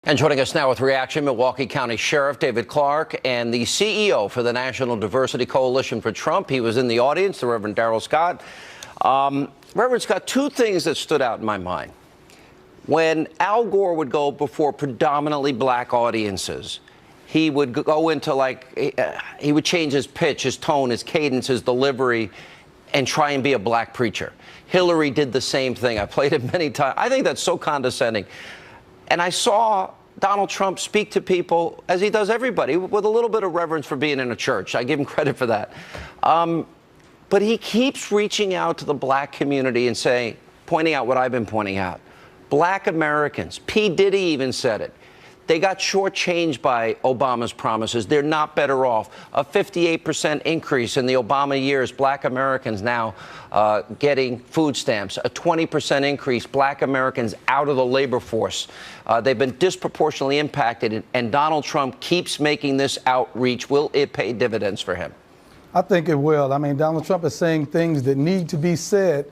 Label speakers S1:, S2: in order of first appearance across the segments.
S1: And joining us now with reaction, Milwaukee County Sheriff David Clarke and the CEO for the National Diversity Coalition for Trump. He was in the audience, the Reverend Darrell Scott. Reverend Scott, two things that stood out in my mind. When Al Gore would go before predominantly black audiences, he would go into he would change his pitch, his tone, his cadence, his delivery, and try and be a black preacher. Hillary did the same thing. I played it many times. I think that's so condescending. And I saw Donald Trump speak to people, as he does everybody, with a little bit of reverence for being in a church. I give him credit for that. But he keeps reaching out to the black community and pointing out what I've been pointing out. Black Americans, P. Diddy even said it. They got shortchanged by Obama's promises. They're not better off. A 58% increase in the Obama years, black Americans now getting food stamps. A 20% increase, black Americans out of the labor force. They've been disproportionately impacted, and Donald Trump keeps making this outreach. Will it pay dividends for him?
S2: I think it will. I mean, Donald Trump is saying things that need to be said,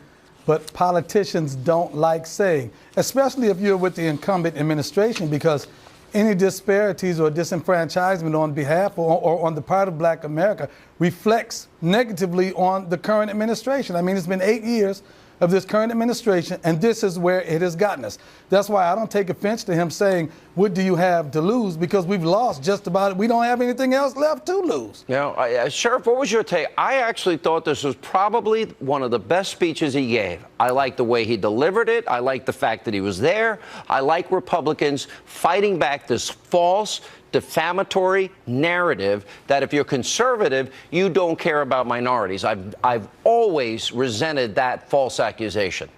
S2: but politicians don't like saying, especially if you're with the incumbent administration, because any disparities or disenfranchisement on behalf or on the part of black America reflects negatively on the current administration. I mean, it's been 8 years of this current administration, and this is where it has gotten us. That's why I don't take offense to him saying, what do you have to lose? Because we've lost just about it. We don't have anything else left to lose.
S1: You know, Sheriff, what was your take? I actually thought this was probably one of the best speeches he gave. I like the way he delivered it. I like the fact that he was there. I like Republicans fighting back this false, defamatory narrative that if you're conservative, you don't care about minorities. I've always resented that false accusation.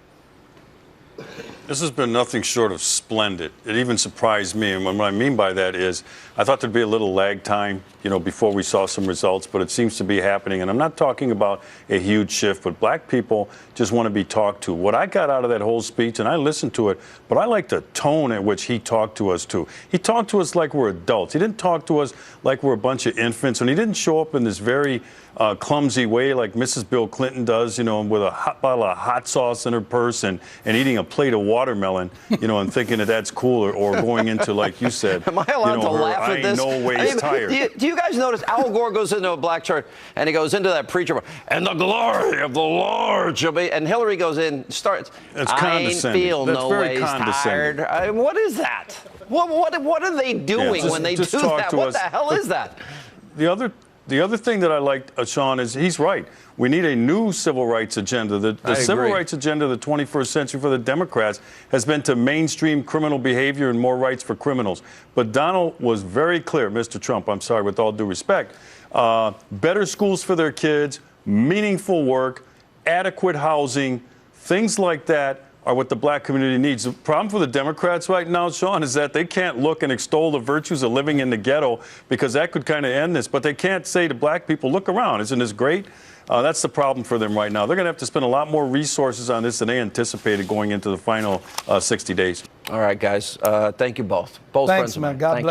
S3: This has been nothing short of splendid. It even surprised me. And what I mean by that is I thought there'd be a little lag time, before we saw some results, but it seems to be happening. And I'm not talking about a huge shift, but black people just want to be talked to. What I got out of that whole speech, and I listened to it, but I like the tone at which he talked to us too. He talked to us like we're adults. He didn't talk to us like we're a bunch of infants. And he didn't show up in this very clumsy way like Mrs. Bill Clinton does, with a bottle of hot sauce in her purse and eating a plate of watermelon, and thinking that that's cool, or going into, like you said,
S1: am I allowed to laugh at this?
S3: No way tired.
S1: Do you guys notice Al Gore goes into a black church and he goes into that preacher and the glory of the Lord shall be, and Hillary goes in, starts.
S3: It's
S1: I ain't feel
S3: That's
S1: no
S3: very
S1: ways tired. What is that? What are they doing when they do that? What the hell is that?
S3: The other thing that I liked, Sean, is he's right. We need a new civil rights agenda. The civil rights agenda of the 21st century for the Democrats has been to mainstream criminal behavior and more rights for criminals. But Donald was very clear, Mr. Trump, I'm sorry, with all due respect, better schools for their kids, meaningful work, adequate housing, things like that are what the black community needs. The problem for the Democrats right now, Sean, is that they can't look and extol the virtues of living in the ghetto, because that could kind of end this. But they can't say to black people, look around, isn't this great? That's the problem for them right now. They're going to have to spend a lot more resources on this than they anticipated going into the final 60 days.
S1: All right, guys. Thank you both.
S2: Thanks, man. God bless.